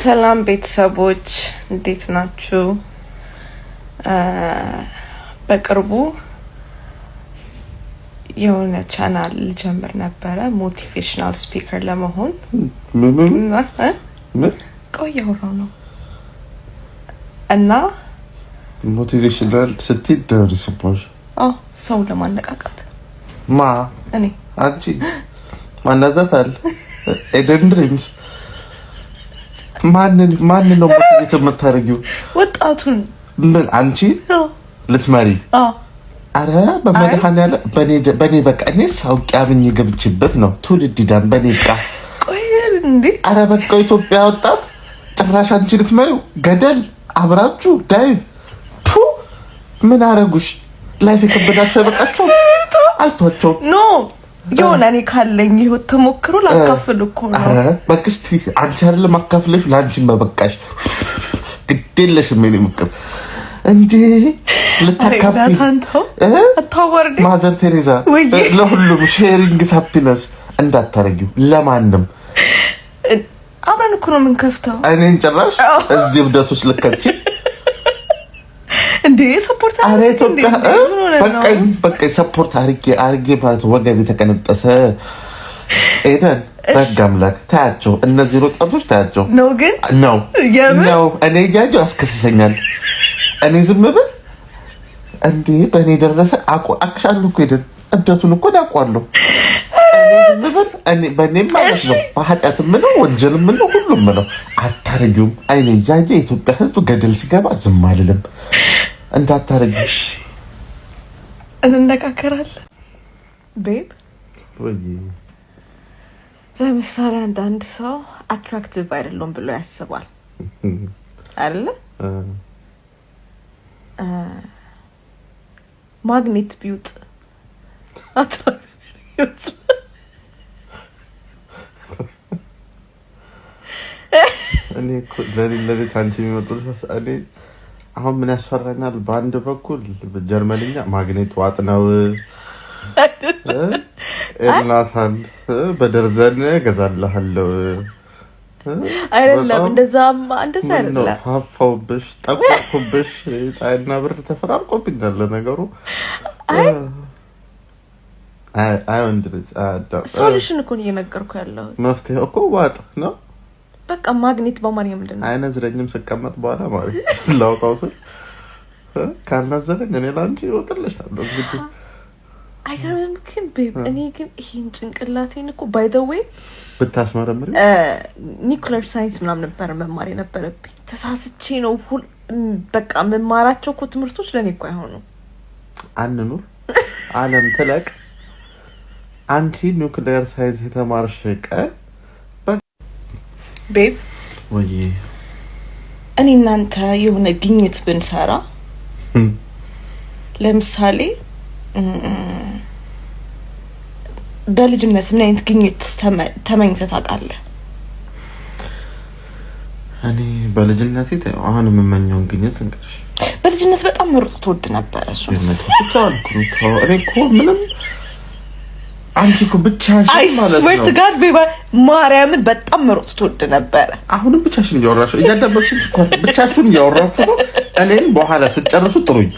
ሰላም ቤተሰቦች እንዴት ናችሁ? በቅርቡ የሆነ ቻናል ልጀምር ነበረ ሞቲቬሽናል ስፒከር ለመሆን ቆየሁ ነው እና ሞቲቬሽናል ስትይ ደርሰሽ ሰው ለማነቃቃት እኔ አንቺ ማናዛታል ኤደን ድሪምስ ማን ነው ሞቲቬት የምታረጊው? ወጣቱን ምን አንቺ ልትመሪ? አረ በመድኃኒዓለ በኔ በቃ እኔ ሳውቂያ ብኝ ገብችበት ነው ትውልድ ዳን በኔ ቃ ቆይ እንዴ! አረ በቃ ኢትዮጵያ ወጣት ጭራሽ አንቺ ልትመሪው ገደል አብራችሁ ዳይቭ ምን አረጉሽ? ላይፍ የከበዳችሁ አይበቃችሁ? አልቷቸው ኖ የሆነ እኔ ካለኝ ህይወት ተሞክሮ ላካፍል እኮ ነው። አረ በቃ እስቲ አንቺ አይደለም አካፍለሽ ላንቺ መበቃሽ ግዴለሽ ምን ይምክር እንዴ ልታካፍል አታወርድ ማዘር ቴሬዛ ለሁሉም ሼሪንግ ሃፒነስ እንዳታረጊው ለማንም አብረን እኮ ነው የምንከፍተው። እኔን ጭራሽ እዚህ ብደት ውስጥ ልከቺ እንዴ ሰፖርት አሬቶ በቃ ሰፖርት አርጌ ማለት ወገብ የተቀነጠሰ ኤደን በጋምላክ ታያቸው እነዚህ ወጣቶች ታያቸው ነው ግን ነው እኔ ያየው አስከስሰኛል። እኔ ዝም ብል እንዴ በእኔ ደረሰ አቅሻለሁ እኮ ኤደን እብደቱን እኮ ዳቋለሁ። እኔ ዝም ብል በእኔ ማለት ነው በኃጢአትም ነው ወንጀልም ነው ሁሉም ነው አታረጊውም። አይኔ ያየ የኢትዮጵያ ሕዝብ ገደል ሲገባ ዝም አልልም። እንዳታረጊሽ እንነጋገራለን ቤብ። ወይ ለምሳሌ አንዳንድ ሰው አትራክቲቭ አይደለም ብሎ ያስባል አይደለ? ማግኔት ቢውጥ እኔ ለሌላ አንቺ የሚመጡት እኔ አሁን ምን ያስፈራኛል? በአንድ በኩል በጀርመንኛ ማግኔት ዋጥ ነው እናታን በደርዘን ገዛልሃለሁ አይደለም እንደዛማ እንደዛ አይደለም። ፋፋውብሽ ጠቆርኩብሽ ፀሐይና ብርድ ተፈራርቆብኛል ነገሩ። አይ ወንድልጅ ሶሉሽን እኮ ነው እየነገርኩ ያለው። መፍትሄ እኮ ዋጥ ነው በቃ ማግኔት በማን ምንድነው? አይነዝረኝም ስቀመጥ በኋላ ማለት ላውጣው ስል ካናዘረኝ እኔ ላንቺ ወጥልሻለሁ እንግዲህ አይገርምም? ግን ቤብ እኔ ግን ይሄን ጭንቅላቴን እኮ ባይ ዘ ዌይ ብታስመረምሪ ኒውክሊየር ሳይንስ ምናምን ነበር መማር የነበረብኝ። ተሳስቼ ነው በቃ መማራቸው እኮ ትምህርቶች ለኔ እኮ አይሆኑም። አንኑር ዓለም ትለቅ አንቺ ኒውክሊየር ሳይንስ የተማርሽ ቀን ቤብ ወይ እኔ እናንተ የሆነ ግኝት ብንሰራ ለምሳሌ በልጅነት ምን አይነት ግኝት ተመኝተህ ታውቃለህ? እኔ በልጅነቴ አሁን የምመኘው ግኝት እንግዲህ በልጅነት በጣም መሮጥ ትወድ ነበር። እሱ እኔ እኮ ምንም አንቺ እኮ ብቻሽን ማለት ነው ስዊርት ጋር ቤባ ማርያምን በጣም መሮጥ ትወድ ነበር። አሁንም ብቻሽን እያወራሽ እያዳበስሽ እኮ ብቻችሁን እያወራችሁ ነው። እኔን በኋላ ስትጨርሱ ጥሩኝ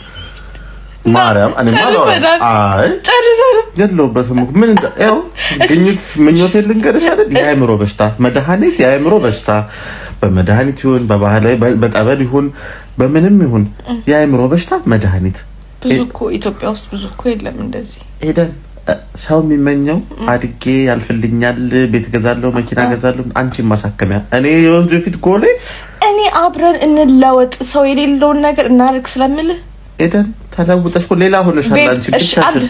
ማርያም። እኔ ማለት አይ ጨርሰን የለውበትም ምን ያው ግኝት ምኞቴ ልንገርሽ አይደል? የአእምሮ በሽታ መድኃኒት የአእምሮ በሽታ በመድኃኒት ይሁን በባህላዊ በጠበል ይሁን በምንም ይሁን የአእምሮ በሽታ መድኃኒት ብዙ እኮ ኢትዮጵያ ውስጥ ብዙ እኮ የለም እንደዚህ ሄደን ሰው የሚመኘው አድጌ ያልፍልኛል ቤት ገዛለሁ መኪና ገዛለሁ አንቺን ማሳከሚያ እኔ ወደፊት ጎሌ እኔ አብረን እንለወጥ ሰው የሌለውን ነገር እናርግ ስለምልህ ኤደን ተለውጠሽ ሌላ ሆነሻል አንቺ ብቻሽን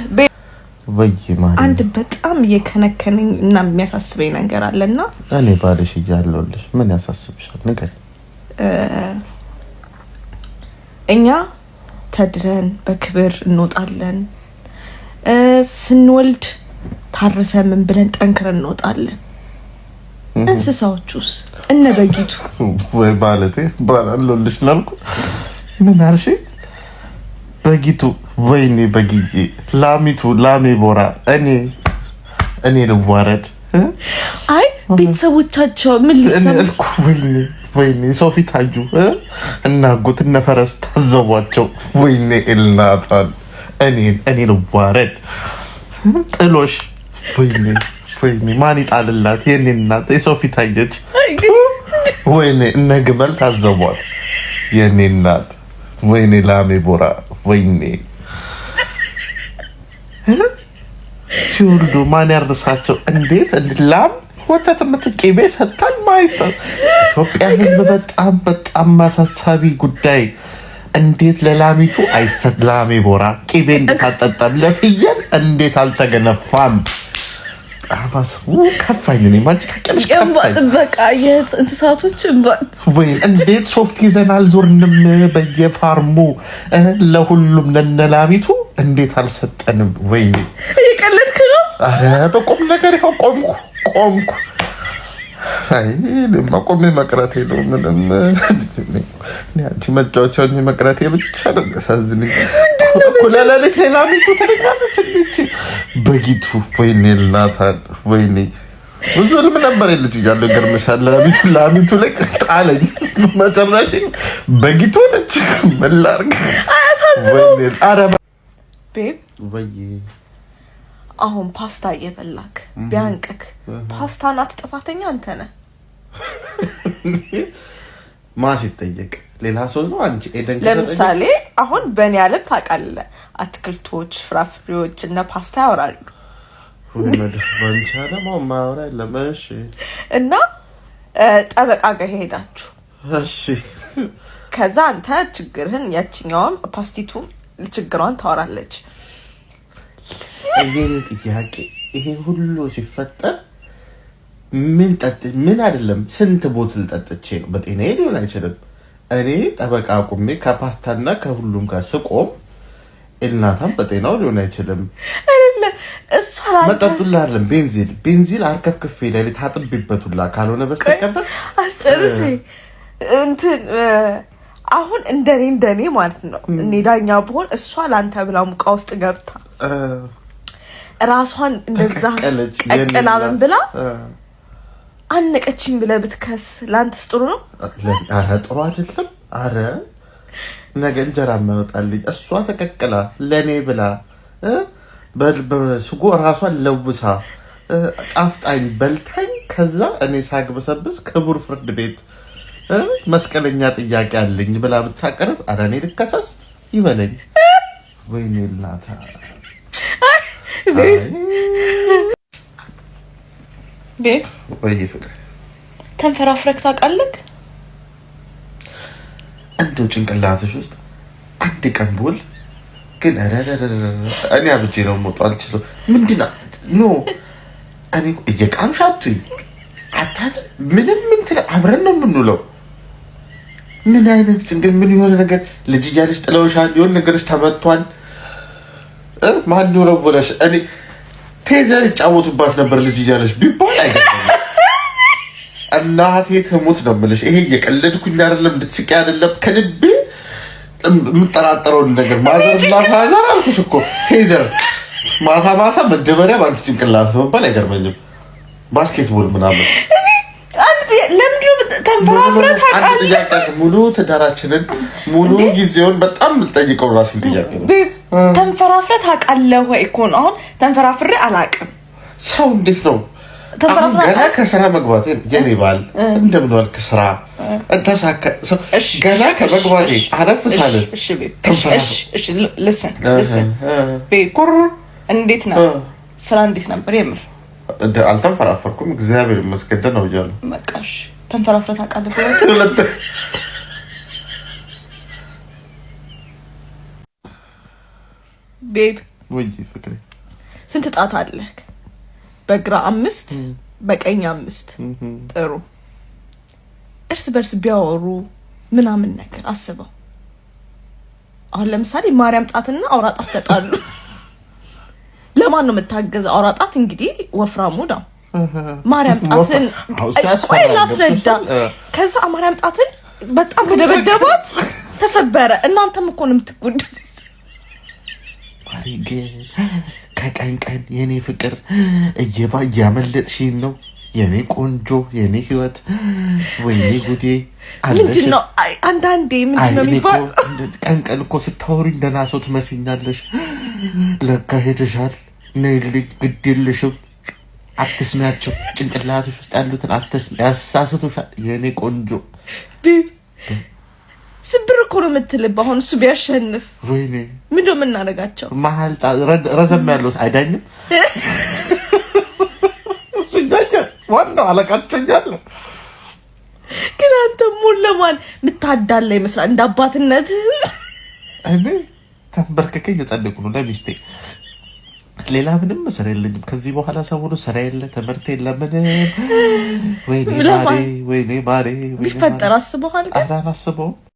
ወይ ማን አንድ በጣም የከነከነኝ እና የሚያሳስበኝ ነገር አለና እኔ ባልሽ እያለሁልሽ ምን ያሳስብሻል ነገር እኛ ተድረን በክብር እንወጣለን ስንወልድ ታርሰን ምን ብለን ጠንክረን እንወጣለን። እንስሳዎቹስ እነ በጊቱ ወይ ባለቴ ባላለልሽ ናልኩ ምን አልሽ? በጊቱ ወይኔ በጊዬ ላሚቱ ላሜ ቦራ እኔ ልዋረድ ቤተሰቦቻቸው ምን ሊሰሙ ወይኔ ሰው ፊት አዩ እና ጉት እነ ፈረስ ታዘቧቸው። ወይኔ እናታን እኔን ዋረድ ጥሎሽ ወይኔ ማን ይጣልላት የኔ እናት የሰው ፊት አየች። ወይኔ እነ ግመል ታዘቧት የኔ እናት። ወይኔ ላሜ ቦራ ወይኔ ሲወልዱ ማን ያርሳቸው? እንዴት ላም ወተት የምትቄቤ ሰጣን ማይሰጥ ኢትዮጵያ ሕዝብ በጣም ማሳሳቢ ጉዳይ። እንዴት ለላሚቱ አይሰጥ? ላሜ ቦራ ቂቤ እንድታጠጣም ለፍየል እንዴት አልተገነፋም? አባስ ከፋኝ ነኝ ማንቺ ታቀለሽ ከፋኝ። በቃ የእንስሳቶች ወይ እንዴት ሶፍት ይዘናል ዞርንም በየፋርሙ ለሁሉም ለነላሚቱ እንዴት አልሰጠንም? ወይኔ እየቀለድክ ነው? አረ በቁም ነገር ይኸው ቆምኩ። አይ ለማቆም መቅረቴ ነው ምንም አንቺ መጫወቻው መቅረቴ ብቻ ነው ያሳዝነኝ። ኩላላለት ላሚቱ ተረጋግጥ እንዴ በጊቱ ወይኔ እናታን ወይኔ ብዙ ልም ነበር ልጅ እያለሁ ይገርምሻል። ላሚቱ ላይ ጣለኝ መጨረሻ በጊቱ ነች መላርግ አያሳዝነው? አረ ቤብ ወይ አሁን ፓስታ እየበላክ ቢያንቅክ ፓስታ ናት ጥፋተኛ አንተ ነህ። ማስ ይጠየቅ ሌላ ሰው ነው አንቺ ኤደን። ለምሳሌ አሁን በእኔ ዓለም ታውቃለህ አትክልቶች ፍራፍሬዎች እና ፓስታ ያወራሉ። ወንቻለ ማውራ ለማሽ እና ጠበቃ ጋር ሄዳችሁ እሺ ከዛ አንተ ችግርህን ያቺኛውም ፓስቲቱ ችግሯን ታወራለች። ይሄ ሁሉ ሲፈጠር ምን አይደለም ስንት ቦትል ጠጥቼ ነው? በጤናዬ ሊሆን አይችልም። እኔ ጠበቃ አቁሜ ከፓስታና ከሁሉም ጋር ስቆም እናታም በጤናው ሊሆን አይችልም። እሷ ላይ መጠጡላ አይደለም ቤንዚል አርከፍክፌ ላይ ታጥብበቱላ ካልሆነ በስተቀር አስጨርሴ እንትን አሁን እንደኔ ማለት ነው። እኔ ዳኛ ብሆን እሷ ላንተ ብላ ሙቃ ውስጥ ገብታ ራሷን እንደዛ ቀቀላ ምን ብላ አነቀችኝ ብለህ ብትከስ ላንተስ ጥሩ ነው? አረ ጥሩ አይደለም። አረ ነገ እንጀራ ማይወጣልኝ እሷ ተቀቀላ ለኔ ብላ በስጎ ራሷን ለውሳ ጣፍጣኝ በልታኝ ከዛ እኔ ሳግበሰብስ ክቡር ፍርድ ቤት መስቀለኛ ጥያቄ አለኝ ብላ ብታቀርብ አረ እኔ ልከሰስ ይበለኝ። ወይኔ እናታ ቤብ ወይ ፍቅር ተንፈራፍረክ ታውቃለህ? እንደው ጭንቅላትሽ ውስጥ አንድ ቀን ብውል ግን እኔ አብጄ ነው የምወጣው አልችልም። ምንድነው ኖ እኔ እየቃምሻቱ አታት ምንም አብረን ነው የምንውለው። ምን አይነት ጭንቅል ምን የሆነ ነገር ልጅ እያለሽ ጥለውሻል የሆነ ነገርሽ ተመቷል። ማን ነው ወለሽ እኔ ቴዘር ይጫወቱባት ነበር ልጅ እያለሽ ቢባል አይገርምም። እናቴ ትሙት ነው የምልሽ። ይሄ እየቀለድኩኝ አይደለም እንድትስቂ አይደለም ከልቤ የምጠራጠረውን ነገር ማዘርና ፋዘር አልኩሽ እኮ ቴዘር ማታ መጀመሪያ ባንቺ ጭንቅላት ነው ባል አይገርመኝም። ባስኬትቦል ምናምን ሙሉ ትዳራችንን ሙሉ ጊዜውን በጣም የምጠይቀው ራሴን ጥያቄ ነው። ተንፈራፍረት አውቃለሁ ወይ እኮ ነው። አሁን ተንፈራፍሬ አላውቅም። ሰው እንዴት ነው ገና ከስራ መግባቴ የኔ ባል እንደምን ዋልክ ስራ እንተሳከ ገና ከመግባቴ አረፍ ሳለ ልስን እንዴት ነው ስራ እንዴት ነበር? የምር አልተንፈራፈርኩም እግዚአብሔር ይመስገን ነው እያሉ በቃሽ። ተንፈራፍረት አውቃለሁ ቤብ ወይ ፍቅሬ ስንት ጣት አለህ? በግራ 5 በቀኝ 5 ጥሩ። እርስ በርስ ቢያወሩ ምናምን ነገር አስበው። አሁን ለምሳሌ ማርያም ጣትና አውራ ጣት ተጣሉ። ለማን ነው የምታገዘው? አውራ ጣት እንግዲህ ወፍራሙ ነው። ማርያም ጣትን ቆይ ላስረዳ። ከዛ ማርያም ጣትን በጣም ከደበደባት ተሰበረ። እናንተም እኮ ነው የምትጎዱት። ማሪጌ ከቀን የኔ ፍቅር እያመለጥሽኝ ነው። የኔ ቆንጆ የኔ ህይወት ወይኔ ጉዴ ምንድነው አንዳንዴ ምንድነው የሚባል ቀን እኮ ስታወሩኝ ደህና ሰው ትመስኛለሽ ለካ ሄደሻል ነይ ልጅ ግድ የለሽም አትስሚያቸው ጭንቅላትሽ ውስጥ ያሉትን ያሳስቱሻል የኔ ቆንጆ ስብር እኮ ነው የምትልብ አሁን እሱ ቢያሸንፍ ወይኔ ምንድነው የምናደርጋቸው መሀል ረዘም ያለው አይዳኝም እሱ ዳኛ ዋናው አለቃቸኛለ ግን አንተ ሙለማን ምታዳላ ይመስላል እንደ አባትነት እኔ ተንበርከከ እየጸለይኩ ነው ለሚስቴ ሌላ ምንም ስራ የለኝም ከዚህ በኋላ ሰውሩ ስራ የለ ትምህርት የለ ምን ወይኔ ማሬ ቢፈጠር አስበዋል ግን አላስበው